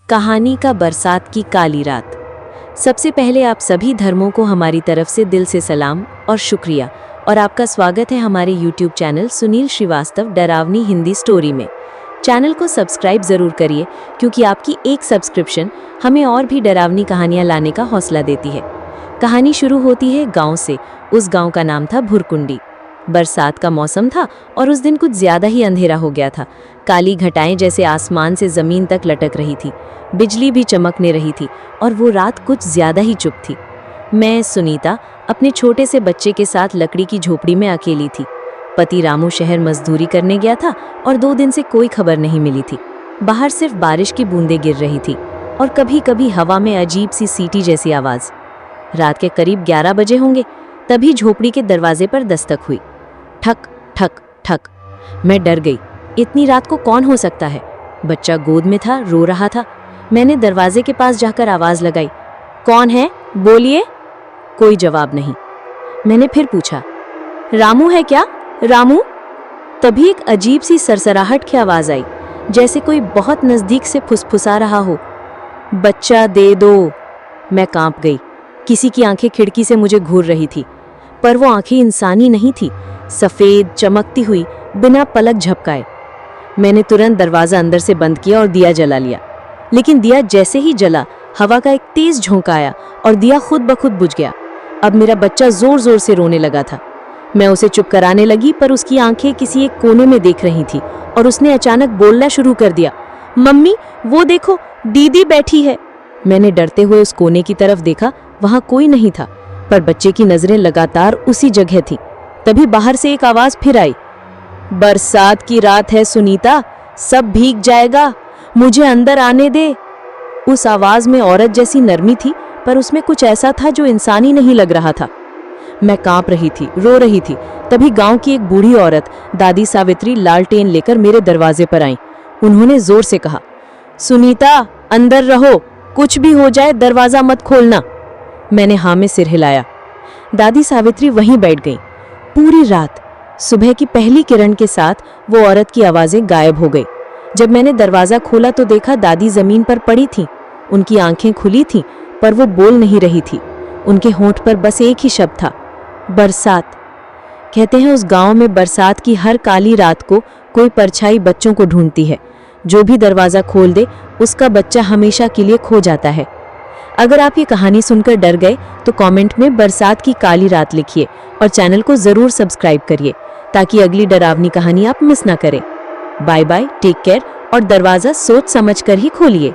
कहानी का बरसात की काली रात। सबसे पहले आप सभी धर्मों को हमारी तरफ से दिल से सलाम और शुक्रिया, और आपका स्वागत है हमारे YouTube चैनल सुनील श्रीवास्तव डरावनी हिंदी स्टोरी में। चैनल को सब्सक्राइब ज़रूर करिए, क्योंकि आपकी एक सब्सक्रिप्शन हमें और भी डरावनी कहानियाँ लाने का हौसला देती है। कहानी शुरू होती है गाँव से। उस गाँव का नाम था भुरकुंडी। बरसात का मौसम था और उस दिन कुछ ज्यादा ही अंधेरा हो गया था। काली घटाएं जैसे आसमान से जमीन तक लटक रही थी, बिजली भी चमकने रही थी और वो रात कुछ ज्यादा ही चुप थी। मैं सुनीता अपने छोटे से बच्चे के साथ लकड़ी की झोपड़ी में अकेली थी। पति रामू शहर मजदूरी करने गया था और 2 दिन से कोई खबर नहीं मिली थी। बाहर सिर्फ बारिश की बूंदें गिर रही थी और कभी कभी हवा में अजीब सी सीटी जैसी आवाज। रात के करीब 11 बजे होंगे, तभी झोपड़ी के दरवाजे पर दस्तक हुई। ठक ठक ठक। मैं डर गई। इतनी रात को कौन हो सकता है? बच्चा गोद में था, रो रहा था। मैंने दरवाजे के पास जाकर आवाज लगाई, कौन है? बोलिए। कोई जवाब नहीं। मैंने फिर पूछा, रामू है क्या? रामू? तभी एक अजीब सी सरसराहट की आवाज आई, जैसे कोई बहुत नजदीक से फुसफुसा रहा हो, बच्चा दे दो। मैं कांप गई। किसी की आंखें खिड़की से मुझे घूर रही थी, पर वो आंखें इंसानी नहीं थी, सफेद चमकती हुई, बिना पलक झपकाए। मैंने तुरंत दरवाजा अंदर से बंद किया और दिया जला लिया। लेकिन दिया जैसे ही जला, हवा का एक तेज झोंका आया और दिया खुद ब खुद बुझ गया। अब मेरा बच्चा जोर जोर से रोने लगा था। मैं उसे चुप कराने लगी, पर उसकी आंखें किसी एक कोने में देख रही थी और उसने अचानक बोलना शुरू कर दिया, मम्मी वो देखो, दीदी बैठी है। मैंने डरते हुए उस कोने की तरफ देखा। वहां कोई नहीं था, पर बच्चे की नजरें लगातार उसी जगह थी। तभी बाहर से एक आवाज फिर आई, बरसात की रात है सुनीता, सब भीग जाएगा, मुझे अंदर आने दे। उस आवाज में औरत जैसी नरमी थी, पर उसमें कुछ ऐसा था जो इंसानी नहीं लग रहा था। मैं कांप रही थी, रो रही थी। तभी गांव की एक बूढ़ी औरत दादी सावित्री लालटेन लेकर मेरे दरवाजे पर आई। उन्होंने जोर से कहा, सुनीता अंदर रहो, कुछ भी हो जाए दरवाजा मत खोलना। मैंने हाँ में सिर हिलाया। दादी सावित्री वहीं बैठ गई। पूरी रात सुबह की पहली किरण के साथ वो औरत की आवाजें गायब हो गई। जब मैंने दरवाजा खोला तो देखा दादी जमीन पर पड़ी थी। उनकी आंखें खुली थीं, पर वो बोल नहीं रही थी। उनके होंठ पर बस एक ही शब्द था, बरसात। कहते हैं उस गांव में बरसात की हर काली रात को कोई परछाई बच्चों को ढूंढती है। जो भी दरवाजा खोल दे, उसका बच्चा हमेशा के लिए खो जाता है। अगर आप ये कहानी सुनकर डर गए तो कमेंट में बरसात की काली रात लिखिए और चैनल को जरूर सब्सक्राइब करिए, ताकि अगली डरावनी कहानी आप मिस ना करें। बाय बाय, टेक केयर, और दरवाजा सोच समझ कर ही खोलिए।